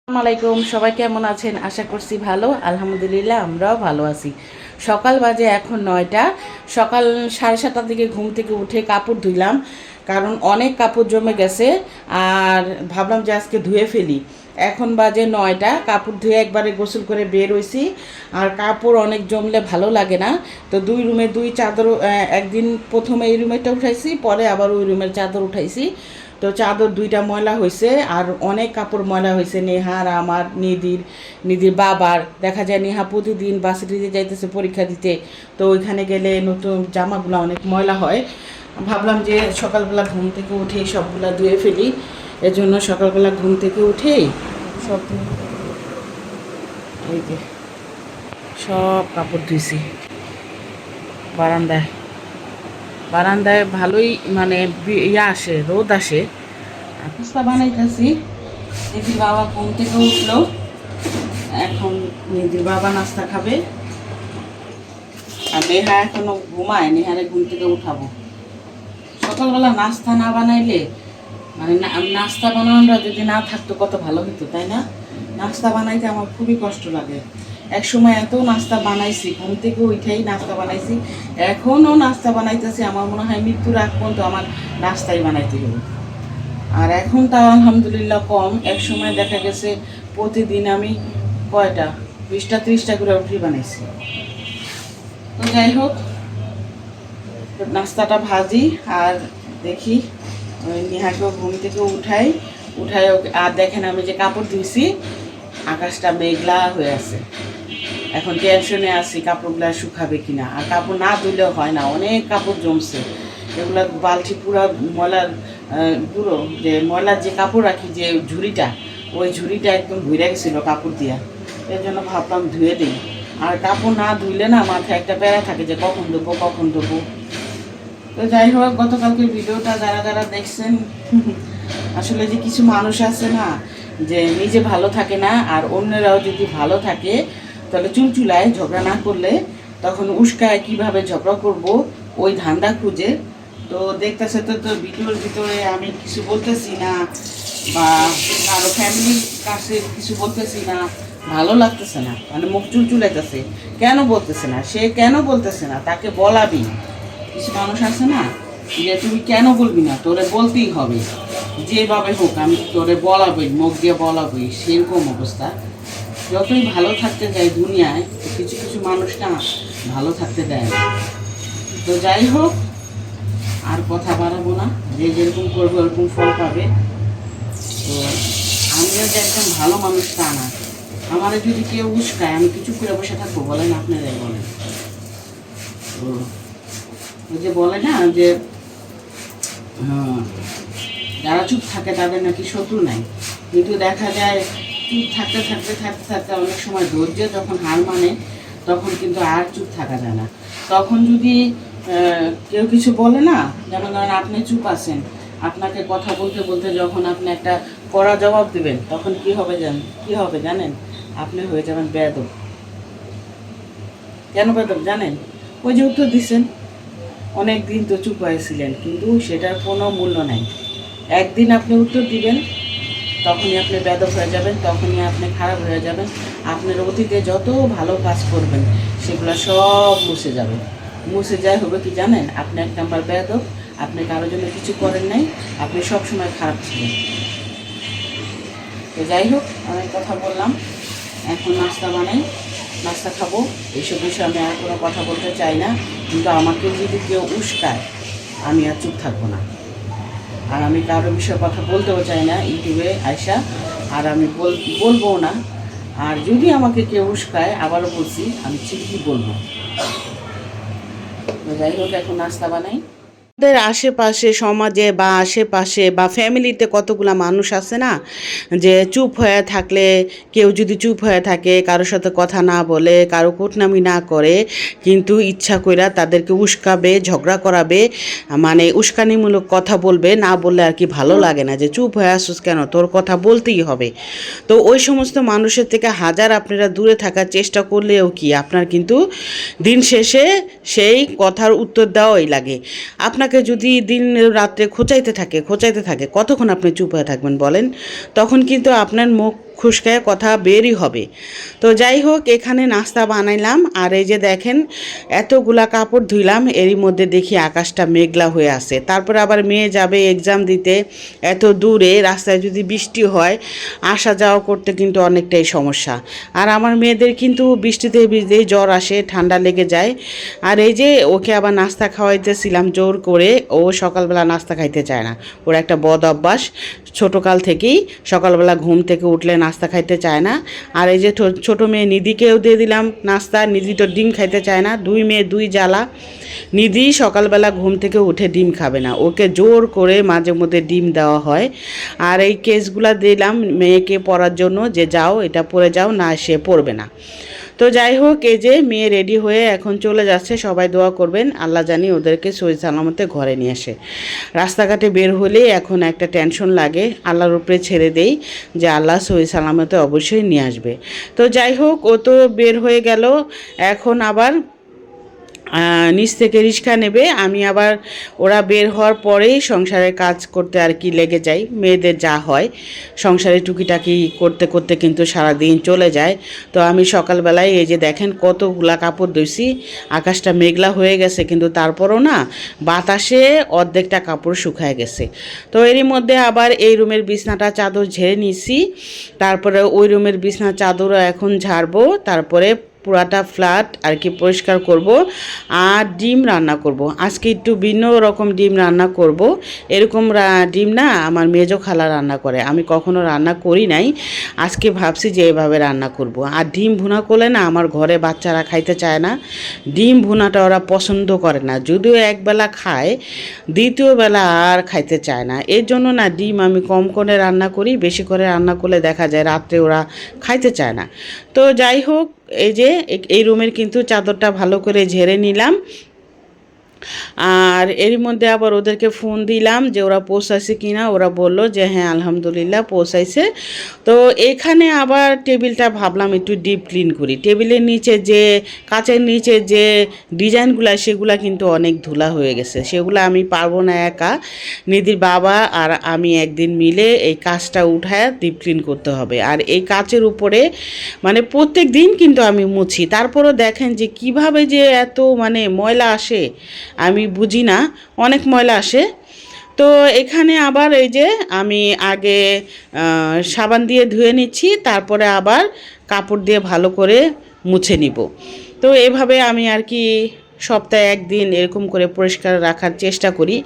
আসসালামু আলাইকুম, সবাই কেমন আছেন? আশা করছি ভালো। আলহামদুলিল্লাহ আমরাও ভালো আছি। সকাল বাজে এখন 9টা। সকাল 7:30টার দিকে ঘুম থেকে উঠে কাপড় ধুইলাম, কারণ অনেক কাপড় জমে গেছে। আর ভাবলাম যে আজকে ধুয়ে ফেলি। এখন বাজে 9টা, কাপড় ধুয়ে একবারে গোসল করে বের হইছি। আর কাপড় অনেক জমলে ভালো লাগে না, তো দুই রুমে দুই চাদর, একদিন প্রথমে এই রুমেরটা উঠাইছি, পরে আবার ওই রুমের চাদর উঠাইছি। তো চাদর দুইটা ময়লা হয়েছে, আর অনেক কাপড় ময়লা হয়েছে নেহার, আমার, নিধির বাবার। দেখা যায় নেহা প্রতিদিন ভার্সিটিতে যাইতেছে পরীক্ষা দিতে, তো ওইখানে গেলে নতুন জামাগুলো অনেক ময়লা হয়। ভাবলাম যে সকালবেলা ঘুম থেকে উঠেই সবগুলা ধুয়ে ফেলি। এজন্য সকালবেলা ঘুম থেকে উঠেই সব এই যে সব কাপড় ধুইছি বারান্দায়। বারান্দায় ভালোই মানে ইয়া আসে, রোদ আসে। নাস্তা বানাইতেছি। নিধির বাবা ঘুম থেকে উঠলো, এখন নিধির বাবা নাস্তা খাবে। আর নেহা এখনো ঘুমায়, নেহারে ঘুম থেকে উঠাবো। সকালবেলা নাস্তা না বানাইলে মানে নাস্তা বানানোটা যদি না থাকতো কত ভালো হতো, তাই না? নাস্তা বানাইতে আমার খুবই কষ্ট লাগে। এক সময় এত নাস্তা বানাইছি, ঘুম থেকে উঠেই নাস্তা বানাইছি। এখনও নাস্তা বানাইতেছি, আমার মনে হয় মৃত্যুর আগ পর্যন্ত আমার নাস্তাই বানাইতে হবে। আর এখন তাও আলহামদুলিল্লাহ কম। এক সময় দেখা গেছে প্রতিদিন আমি কয়টা 20টা 30টা করে রুটি বানাইছি। তো যাই হোক, নাস্তাটা ভাজি আর দেখি ওই নেহাকেও ঘুম থেকে উঠাই ওকে। আর দেখেন আমি যে কাপড় ধুইছি, আকাশটা মেঘলা হয়ে আছে। এখন টেনশনে আছি কাপড়গুলো শুকাবে কিনা। আর কাপড় না ধুলেও হয় না, অনেক কাপড় জমছে। এগুলো বালতি পুরা ময়লার গুঁড়ো, যে ময়লার যে কাপড় রাখি যে ঝুড়িটা, ওই ঝুড়িটা একদম ধুয়ে গেছিলো কাপড় দিয়া। এর জন্য ভাবলাম ধুয়ে দিই। আর কাপড় না ধুইলে না মাথায় একটা প্যারা থাকে যে কখন ধোবো। তো যাই হোক, গতকালকে ভিডিওটা যারা যারা দেখছেন, আসলে যে কিছু মানুষ আছে না, যে নিজে ভালো থাকে না আর অন্যরাও যদি ভালো থাকে, তাহলে চুলচুলায় ঝগড়া না করলে তখন উস্কায় কিভাবে ঝগড়া করব ওই ধান্দা খুঁজে। তো দেখতেছে তো ভিডিওর ভিতরে আমি কিছু বলতেছি না, বা কারো ফ্যামিলির কাছে কিছু বলতেছি না, ভালো লাগতেছে না, মানে মুখ চুলচুলাইতেছে। কেন বলতেছে না, সে কেন বলতেছে না তাকে বলাবি। কিছু মানুষ আছে না, যে তুই কেন বলবি না, তোরে বলতেই হবে, যেভাবে হোক আমি তোরে বলাবই, মুখ দিয়ে বলাবই, সেরকম অবস্থা। যতই ভালো থাকতে যায় দুনিয়ায়, কিছু কিছু মানুষ না ভালো থাকতে দেয় না। তো যাই হোক, আর কথা বাড়াবো না। যে যেরকম করবো এরকম ফল পাবে। তো আমিও যে একদম ভালো মানুষ তা না। আমারে যদি কেউ উস্কায় আমি কিছু করে বসে থাকবো, বলেন আপনারাই বলেন। তো ওই যে বলে না যে যারা চুপ থাকে তাদের নাকি শত্রু নাই, কিন্তু দেখা যায় চুপ থাকতে অনেক সময় ধৈর্য যখন হার মানে, তখন কিন্তু আর চুপ থাকা যায় না। তখন যদি কেউ কিছু বলে না, যেমন ধরেন আপনি চুপ আছেন, আপনাকে কথা বলতে বলতে যখন আপনি একটা কড়া জবাব দিবেন, তখন কি হবে জানেন? আপনি হয়ে যাবেন বেয়াদব। কেন বেয়াদব জানেন? ওই যে উত্তর দিচ্ছেন, অনেক দিন তো চুপ হয়েছিলেন, কিন্তু সেটার কোনো মূল্য নাই। একদিন আপনি উত্তর দিবেন, তখনই আপনি বেয়াদব হয়ে যাবেন, তখনই আপনি খারাপ হয়ে যাবেন। আপনার অতীতে যত ভালো কাজ করবেন সেগুলো সব মুছে যায় হবে কি জানেন? আপনি 1 নাম্বার বেয়াদব, আপনি কারোর জন্য কিছু করেন নাই, আপনি সবসময় খারাপ ছিলেন। তো যাই হোক, অনেক কথা বললাম। এখন নাস্তা বানাই, নাস্তা খাবো। এইসব বিষয়ে আমি আর কোনো কথা বলতে চাই না, কিন্তু আমাকে যদি কেউ উস্কায় আমি আর চুপ থাকবো না। আর আমি কারোর বিষয়ে কথা বলতেও চাই না ইউটিউবে আয়সা, আর আমি বলবো না। আর যদি আমাকে কেউ উস্কায়, আবারও বলছি, আমি ঠিকই বলবো। যাই হোক, এখন নাস্তা বানাই। আমাদের আশেপাশে সমাজে বা আশেপাশে বা ফ্যামিলিতে কতগুলা মানুষ আছে না, যে চুপ হয়ে থাকলে, কেউ যদি চুপ হয়ে থাকে, কারোর সাথে কথা না বলে, কারো কুটনামি না করে, কিন্তু ইচ্ছা কইরা তাদেরকে উস্কাবে, ঝগড়া করাবে, মানে উস্কানিমূলক কথা বলবে, না বললে আর কি ভালো লাগে না, যে চুপ হয়ে আসুস কেন, তোর কথা বলতেই হবে। তো ওই সমস্ত মানুষের থেকে হাজার আপনারা দূরে থাকার চেষ্টা করলেও কি আপনার কিন্তু দিন শেষে সেই কথার উত্তর দেওয়াই লাগে। আপনাকে যদি দিন রাত্রে খোঁচাইতে থাকে, কতক্ষণ আপনি চুপ হয়ে থাকবেন বলেন? তখন কিন্তু আপনার মুখ খুশকায় কথা বেরই হবে। তো যাই হোক, এখানে নাস্তা বানাইলাম। আর এই যে দেখেন এতগুলা কাপড় ধুইলাম, এরই মধ্যে দেখি আকাশটা মেঘলা হয়ে আছে। তারপরে আবার মেয়ে যাবে এক্সাম দিতে, এত দূরে রাস্তায় যদি বৃষ্টি হয় আসা যাওয়া করতে কিন্তু অনেকটাই সমস্যা। আর আমার মেয়েদের কিন্তু বৃষ্টিতে ভিজতেই জ্বর আসে, ঠান্ডা লেগে যায়। আর এই যে ওকে আবার নাস্তা খাওয়াইতেছিলাম জোর করে, ও সকালবেলা নাস্তা খাইতে চায় না। ওর একটা বদ অভ্যাস, ছোটোকাল থেকেই সকালবেলা ঘুম থেকে উঠলে নাস্তা খাইতে চায় না। আর এই যে ছোটো মেয়ে নিধিকেও দিয়ে দিলাম নাস্তা, নিধি তো ডিম খাইতে চায় না। দুই মেয়ে দুই জ্বালা। নিধি সকালবেলা ঘুম থেকে উঠে ডিম খাবে না, ওকে জোর করে মাঝে মধ্যে ডিম দেওয়া হয়। আর এই কেসগুলা দিলাম মেয়েকে পড়ার জন্য, যে যাও এটা পরে যাও, না সে পড়বে না। তো যাই হোক, এই যে মেয়ে রেডি হয়ে এখন চলে যাচ্ছে। সবাই দোয়া করবেন আল্লাহ জানি ওদেরকে সহি সালামতে ঘরে নিয়ে আসে। রাস্তাঘাটে বের হলে এখন একটা টেনশন লাগে, আল্লাহর উপরে ছেড়ে দেই যে আল্লাহ সহি সালামতে অবশ্যই নিয়ে আসবে। তো যাই হোক, ও তো বের হয়ে গেল। এখন আবার নিচ থেকে রিক্সা নেবে। আমি আবার ওরা বের হওয়ার পরেই সংসারের কাজ করতে আর কি লেগে যাই। মেয়েদের যা হয় সংসারে টুকিটাকি করতে করতে কিন্তু সারা দিন চলে যায়। তো আমি সকালবেলায় এই যে দেখেন কতগুলা কাপড় ধুইছি। আকাশটা মেঘলা হয়ে গেছে কিন্তু তারপরও না বাতাসে অর্ধেকটা কাপড় শুকায় গেছে। তো এরই মধ্যে আবার এই রুমের বিছনাটা চাদর ঝেড়ে নিছি। তারপরে ওই রুমের বিছনা চাদরও এখন ঝাড়বো। তারপরে পুরাটা ফ্ল্যাট আর কি পরিষ্কার করব। আর ডিম রান্না করব। আজকে একটু ভিন্ন রকম ডিম রান্না করব। এরকম ডিম না আমার মেজো খালা রান্না করে, আমি কখনো রান্না করি নাই। আজকে ভাবছি যে এভাবে রান্না করব। আর ডিম ভুনা করলে না আমার ঘরে বাচ্চারা খাইতে চায় না, ডিম ভুনাটা ওরা পছন্দ করে না। যদিও একবেলা খায়, দ্বিতীয় বেলা আর খাইতে চায় না। এর জন্য না ডিম আমি কম করে রান্না করি, বেশি করে রান্না করলে দেখা যায় রাত্রে ওরা খাইতে চায় না। তো যাই হোক, এই যে এই রুমের কিন্তু চাদরটা ভালো করে ঝেড়ে নিলাম। আর এরই মধ্যে আবার ওদেরকে ফোন দিলাম যে ওরা পৌঁছাইছে কিনা। ওরা বলল যে হ্যাঁ আলহামদুলিল্লাহ পৌঁছাইছে। তো এখানে আবার টেবিলটা ভাবলাম একটু ডিপ ক্লিন করি। টেবিলের নিচে যে কাচের নিচে যে ডিজাইনগুলো সেগুলো কিন্তু অনেক ধুলা হয়ে গেছে, সেগুলো আমি পারবো না একা। নিধির বাবা আর আমি একদিন মিলে এই কাচটা উঠায় ডিপ ক্লিন করতে হবে। আর এই কাচের উপরে মানে প্রত্যেক দিন কিন্তু আমি মুছি, তারপরও দেখেন যে কিভাবে যে এত মানে ময়লা আসে আমি বুঝি না, অনেক ময়লা আসে। তো এখানে আবার এই যে আমি আগে সাবান দিয়ে ধুয়ে নিচ্ছি, তারপরে আবার কাপড় দিয়ে ভালো করে মুছে নিব। তো এভাবে আমি আর কি সপ্তাহে একদিন এরকম করে পরিষ্কার রাখার চেষ্টা করি।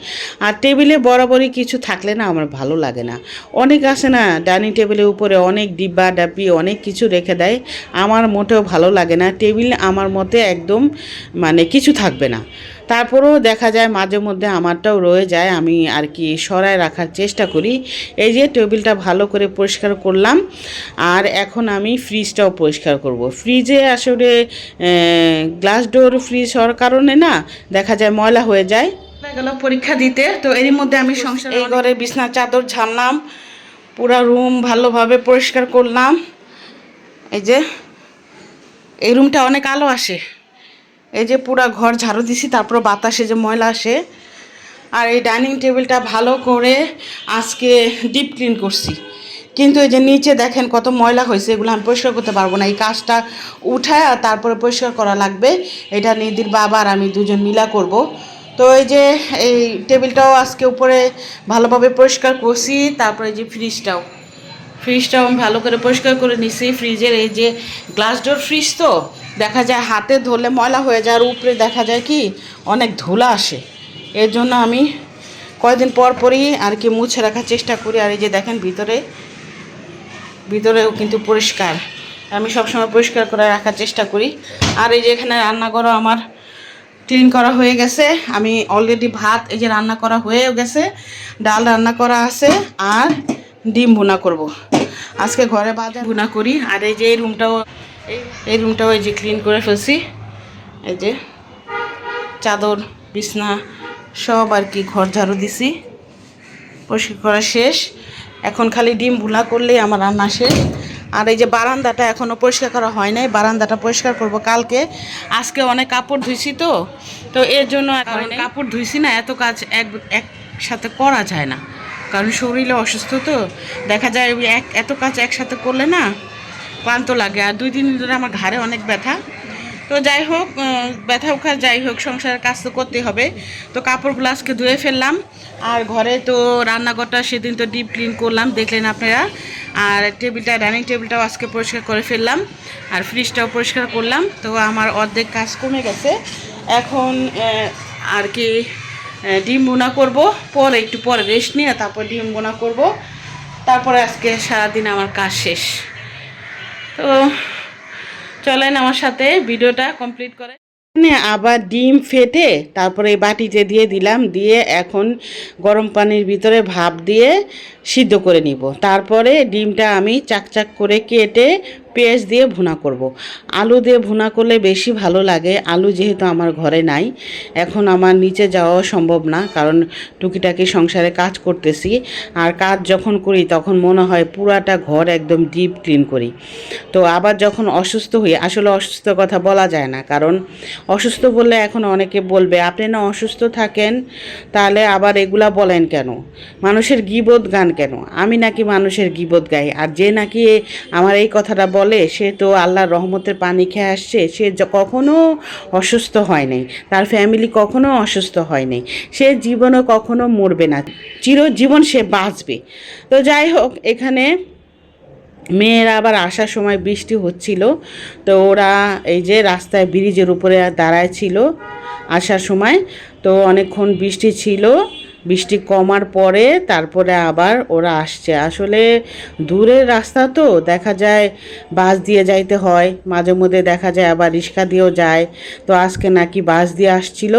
আর টেবিলে বরাবরই কিছু থাকলে না আমার ভালো লাগে না। অনেক আছে না ডাইনিং টেবিলের উপরে অনেক ডিব্বা ডাব্বি অনেক কিছু রেখে দেয়, আমার মোটেও ভালো লাগে না। টেবিল আমার মতে একদম মানে কিছু থাকবে না। তারপরেও দেখা যায় মাঝে মধ্যে আমারটাও রয়ে যায়, আমি আর কি সরায় রাখার চেষ্টা করি। এই যে টেবিলটা ভালো করে পরিষ্কার করলাম। আর এখন আমি ফ্রিজটাও পরিষ্কার করব। ফ্রিজে আসলে গ্লাস ডোর ফ্রিজ হওয়ার কারণে না দেখা যায় ময়লা হয়ে যায়। গেল পরীক্ষা দিতে, তো এরই মধ্যে আমি সংসার এই ঘরে বিছনার চাদর ঝাড়লাম, পুরা রুম ভালোভাবে পরিষ্কার করলাম। এই যে এই রুমটা অনেক আলো আসে, এই যে পুরা ঘর ঝাড়ু দিছি, তারপর বাতাসে যে ময়লা আসে। আর এই ডাইনিং টেবিলটা ভালো করে আজকে ডিপ ক্লিন করছি, কিন্তু এই যে নিচে দেখেন কত ময়লা হয়েছে, এগুলো আমি পরিষ্কার করতে পারবো না। এই কাজটা উঠায় আর তারপরে পরিষ্কার করা লাগবে। এটা নিধির বাবা আর আমি দুজন মিলা করব। তো এই যে এই টেবিলটাও আজকে উপরে ভালোভাবে পরিষ্কার করছি। তারপরে এই যে ফ্রিজটাও আমি ভালো করে পরিষ্কার করে নিছি। ফ্রিজের এই যে গ্লাস ডোর ফ্রিজ, তো দেখা যায় হাতে ধরলে ময়লা হয়ে যায়, আর উপরে দেখা যায় কি অনেক ধুলা আসে। এর জন্য আমি কয়েকদিন পর পরই আর কি মুছে রাখার চেষ্টা করি। আর এই যে দেখেন ভিতরেও কিন্তু পরিষ্কার, আমি সবসময় পরিষ্কার করে রাখার চেষ্টা করি। আর এই যে এখানে রান্নাঘরও আমার ক্লিন করা হয়ে গেছে। আমি অলরেডি ভাত এই যে রান্না করা হয়েও গেছে, ডাল রান্না করা আছে, আর ডিম ভুনা করব। আজকে ঘরে বাজার ভুনা করি। আর এই যে এই রুমটাও এই যে ক্লিন করে ফেলছি। এই যে চাদর বিছনা সব আর কি ঘর ঝাড়ু দিছি, পরিষ্কার করা শেষ। এখন খালি ডিম ভুনা করলেই আমার রান্না শেষ। আর এই যে বারান্দাটা এখনও পরিষ্কার করা হয় নাই, বারান্দাটা পরিষ্কার করব কালকে। আজকে অনেক কাপড় ধুইছি, তো এর জন্য কাপড় ধুইছি না, এত কাজ একসাথে করা যায় না। কারণ শরীরে অসুস্থ তো, দেখা যায় ওই এত কাজ একসাথে করলে না ক্লান্ত লাগে। আর 2 দিন ধরে আমার ঘাড়ে অনেক ব্যথা। তো যাই হোক, ব্যথা উঠা যাই হোক, সংসারের কাজ তো করতে হবে। তো কাপড়গুলো আজকে ধুয়ে ফেললাম। আর ঘরে তো রান্নাঘরটা সেদিন তো ডিপ ক্লিন করলাম, দেখলেন আপনারা। আর টেবিলটা, ডাইনিং টেবিলটাও আজকে পরিষ্কার করে ফেললাম। আর ফ্রিজটাও পরিষ্কার করলাম। তো আমার অর্ধেক কাজ কমে গেছে। এখন আর কি ডিম বোনা করব, পরে একটু পরে রেস্ট নিয়ে তারপর ডিম বোনা করব। তারপরে আজকে সারাদিন আমার কাজ শেষ। তো চলেন আমার সাথে ভিডিওটা কমপ্লিট করে। আবার ডিম ফেটে তারপরে এই বাটিতে দিয়ে দিলাম, দিয়ে এখন গরম পানির ভিতরে ভাপ দিয়ে সিদ্ধ করে নিব। তারপরে ডিমটা আমি চাকচাক করে কেটে পেঁয়াজ দিয়ে ভুনা করব। আলু দিয়ে ভুনা করলে বেশি ভালো লাগে। আলু যেহেতু আমার ঘরে নাই, এখন আমার নিচে যাওয়াও সম্ভব না, কারণ টুকিটাকি সংসারে কাজ করতেছি। আর কাজ যখন করি তখন মনে হয় পুরাটা ঘর একদম ডিপ ক্লিন করি। তো আবার যখন অসুস্থ হই, আসলে অসুস্থ কথা বলা যায় না, কারণ অসুস্থ বললে এখন অনেকে বলবে আপনি না অসুস্থ থাকেন, তাহলে আবার এগুলা বলেন কেন, মানুষের গীবত গান কেন? আমি নাকি মানুষের গীবত গাই? আর যে নাকি আমার এই কথাটা বলে সে তো আল্লাহর রহমতের পানি খেয়ে আসছে, সে কখনো অসুস্থ হয় নাই, তার ফ্যামিলি কখনো অসুস্থ হয় নাই, সে জীবনও কখনো মরবে না, চিরজীবন সে বাঁচবে। তো যাই হোক, এখানে মেয়েরা আবার আসার সময় বৃষ্টি হচ্ছিল, তো ওরা এই যে রাস্তায় ব্রিজের উপরে দাঁড়ায় ছিল আসার সময়। তো অনেকক্ষণ বৃষ্টি ছিল, বৃষ্টি কমার পরে তারপরে আবার ওরা আসছে। আসলে দূরের রাস্তা তো, দেখা যায় বাস দিয়ে যাইতে হয়, মাঝে মধ্যে দেখা যায় আবার রিক্সা দিয়েও যায়। তো আজকে নাকি বাস দিয়ে আসছিল।